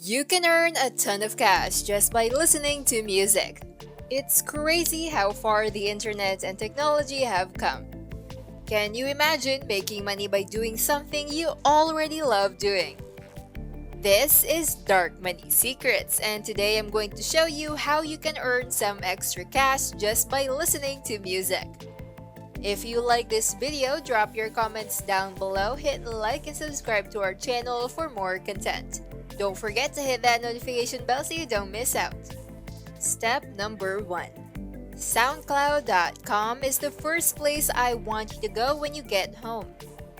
You can earn a ton of cash just by listening to music. It's crazy how far the internet and technology have come. Can you imagine making money by doing something you already love doing? This is Dark Money Secrets, and today I'm going to show you how you can earn some extra cash just by listening to music. If you like this video, drop your comments down below, hit like and subscribe to our channel for more content. Don't forget to hit that notification bell so you don't miss out. Step number 1. SoundCloud.com is the first place I want you to go when you get home.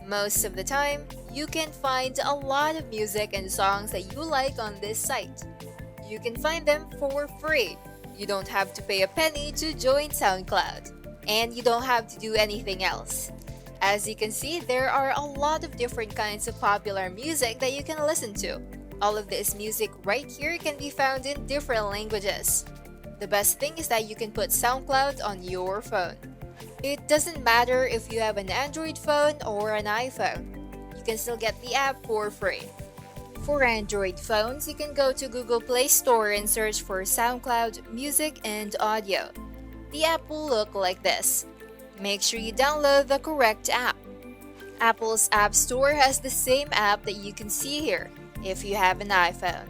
Most of the time, you can find a lot of music and songs that you like on this site. You can find them for free. You don't have to pay a penny to join SoundCloud. And you don't have to do anything else. As you can see, there are a lot of different kinds of popular music that you can listen to. All of this music right here can be found in different languages. The best thing is that you can put SoundCloud on your phone. It doesn't matter if you have an Android phone or an iPhone. You can still get the app for free. For Android phones, you can go to Google Play Store and search for SoundCloud Music and Audio. The app will look like this. Make sure you download the correct app. Apple's App Store has the same app that you can see here if you have an iPhone.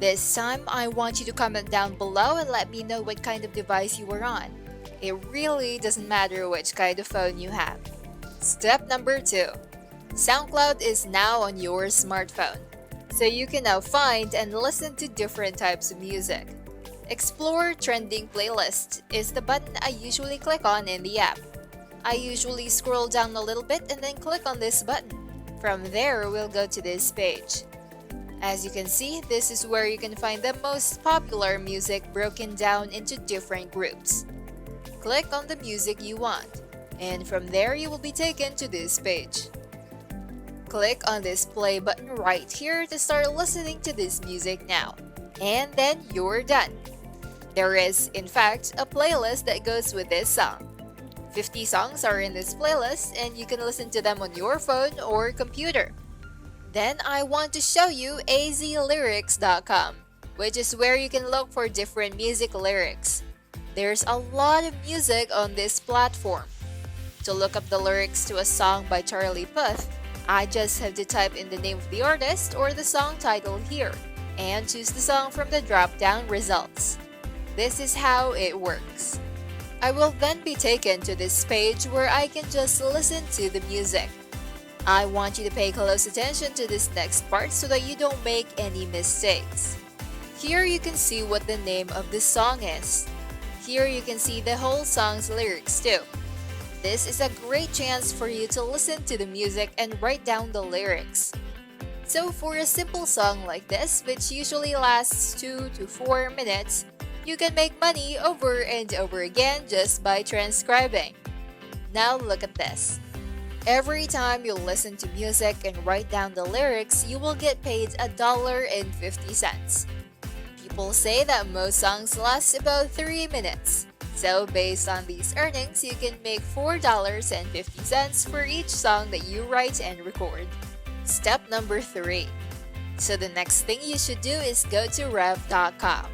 This time, I want you to comment down below and let me know what kind of device you are on. It really doesn't matter which kind of phone you have. Step number 2. SoundCloud is now on your smartphone, so you can now find and listen to different types of music. Explore Trending Playlist is the button I usually click on in the app. I usually scroll down a little bit and then click on this button. From there, we'll go to this page. As you can see, this is where you can find the most popular music broken down into different groups. Click on the music you want, and from there you will be taken to this page. Click on this play button right here to start listening to this music now, and then you're done. There is, in fact, a playlist that goes with this song. 50 songs are in this playlist and you can listen to them on your phone or computer. Then I want to show you azlyrics.com, which is where you can look for different music lyrics. There's a lot of music on this platform. To look up the lyrics to a song by Charlie Puth, I just have to type in the name of the artist or the song title here and choose the song from the drop-down results. This is how it works. I will then be taken to this page where I can just listen to the music. I want you to pay close attention to this next part so that you don't make any mistakes. Here you can see what the name of the song is. Here you can see the whole song's lyrics too. This is a great chance for you to listen to the music and write down the lyrics. So for a simple song like this, which usually lasts 2 to 4 minutes, you can make money over and over again just by transcribing. Now look at this. Every time you listen to music and write down the lyrics, you will get paid $1.50. People say that most songs last about 3 minutes. So based on these earnings, you can make $4.50 for each song that you write and record. Step number 3. So the next thing you should do is go to rev.com.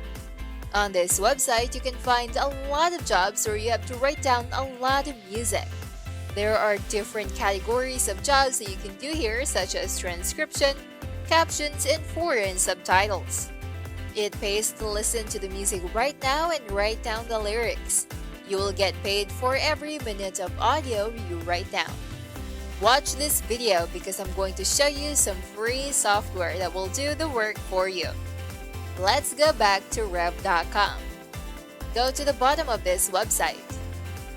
On this website, you can find a lot of jobs where you have to write down a lot of music. There are different categories of jobs that you can do here, such as transcription, captions, and foreign subtitles. It pays to listen to the music right now and write down the lyrics. You will get paid for every minute of audio you write down. Watch this video because I'm going to show you some free software that will do the work for you. Let's go back to rev.com. Go to the bottom of this website.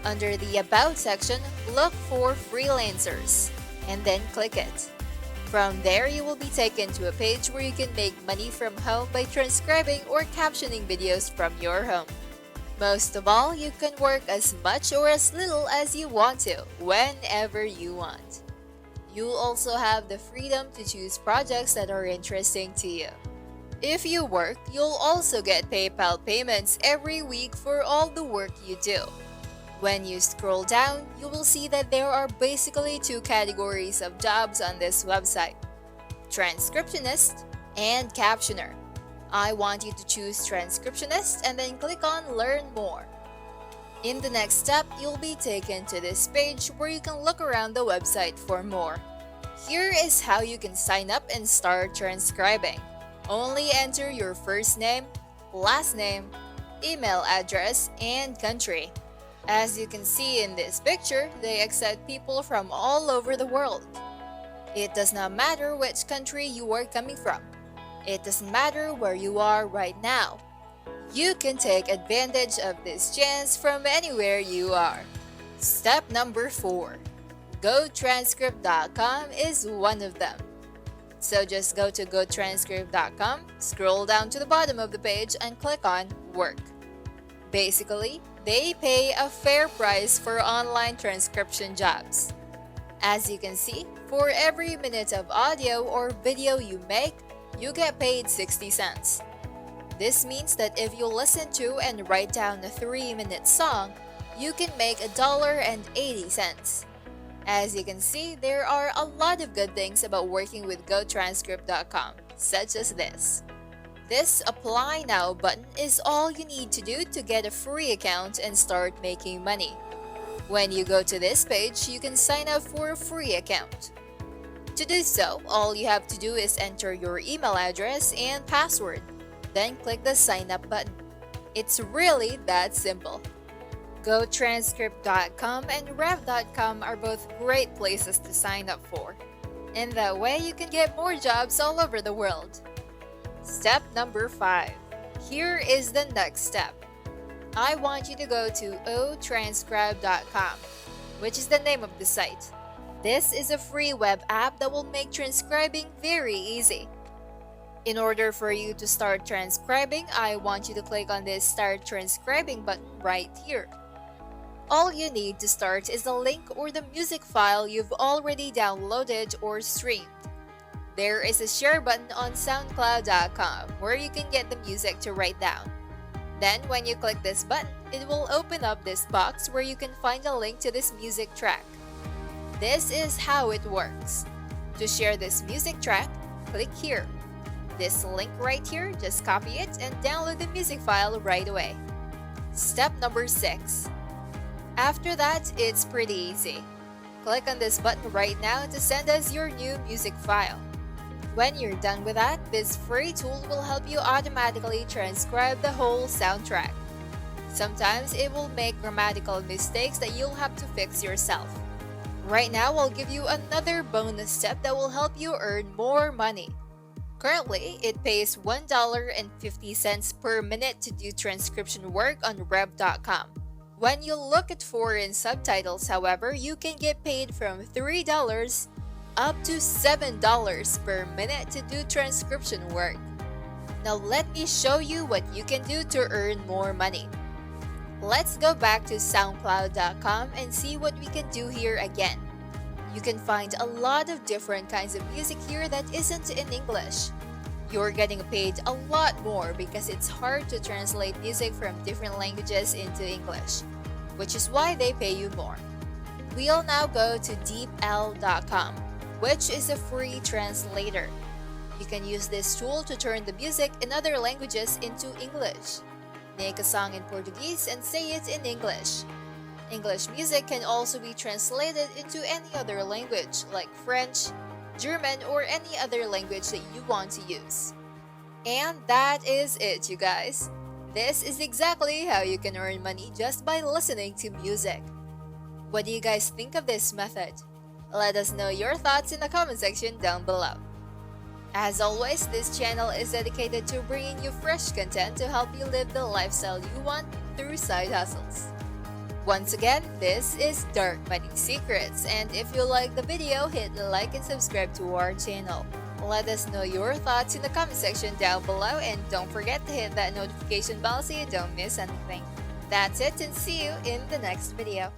Under the About section, look for Freelancers, and then click it. From there, you will be taken to a page where you can make money from home by transcribing or captioning videos from your home. Most of all, you can work as much or as little as you want to, whenever you want. You'll also have the freedom to choose projects that are interesting to you. If you work, you'll also get PayPal payments every week for all the work you do. When you scroll down, you will see that there are basically 2 categories of jobs on this website: transcriptionist and captioner. I want you to choose Transcriptionist and then click on Learn More. In the next step, you'll be taken to this page where you can look around the website for more. Here is how you can sign up and start transcribing. Only enter your first name, last name, email address, and country. As you can see in this picture, they accept people from all over the world. It does not matter which country you are coming from. It doesn't matter where you are right now. You can take advantage of this chance from anywhere you are. Step number 4. GoTranscript.com is one of them. So just go to GoTranscript.com, scroll down to the bottom of the page and click on Work. Basically, they pay a fair price for online transcription jobs. As you can see, for every minute of audio or video you make, you get paid 60 cents. This means that if you listen to and write down a 3-minute song, you can make $1.80. As you can see, there are a lot of good things about working with GoTranscript.com, such as this. This Apply Now button is all you need to do to get a free account and start making money. When you go to this page, you can sign up for a free account. To do so, all you have to do is enter your email address and password. Then click the Sign Up button. It's really that simple. GoTranscript.com and Rev.com are both great places to sign up for. And that way you can get more jobs all over the world. Step number 5. Here is the next step. I want you to go to otranscribe.com, which is the name of the site. This is a free web app that will make transcribing very easy. In order for you to start transcribing, I want you to click on this Start Transcribing button right here. All you need to start is the link or the music file you've already downloaded or streamed. There is a share button on SoundCloud.com where you can get the music to write down. Then when you click this button, it will open up this box where you can find a link to this music track. This is how it works. To share this music track, click here. This link right here, just copy it and download the music file right away. Step number 6. After that, it's pretty easy. Click on this button right now to send us your new music file. When you're done with that, this free tool will help you automatically transcribe the whole soundtrack. Sometimes it will make grammatical mistakes that you'll have to fix yourself. Right now, I'll give you another bonus step that will help you earn more money. Currently, it pays $1.50 per minute to do transcription work on Rev.com. When you look at foreign subtitles, however, you can get paid from $3 up to $7 per minute to do transcription work. Now let me show you what you can do to earn more money. Let's go back to SoundCloud.com and see what we can do here again. You can find a lot of different kinds of music here that isn't in English. You're getting paid a lot more because it's hard to translate music from different languages into English, which is why they pay you more. We'll now go to deepl.com, which is a free translator. You can use this tool to turn the music in other languages into English. Make a song in Portuguese and say it in English. English music can also be translated into any other language like French, German, or any other language that you want to use. And that is it, you guys. This is exactly how you can earn money just by listening to music. What do you guys think of this method? Let us know your thoughts in the comment section down below. As always, this channel is dedicated to bringing you fresh content to help you live the lifestyle you want through side hustles. Once again, this is Dark Money Secrets, and if you like the video, hit like and subscribe to our channel. Let us know your thoughts in the comment section down below, and don't forget to hit that notification bell so you don't miss anything. That's it, and see you in the next video.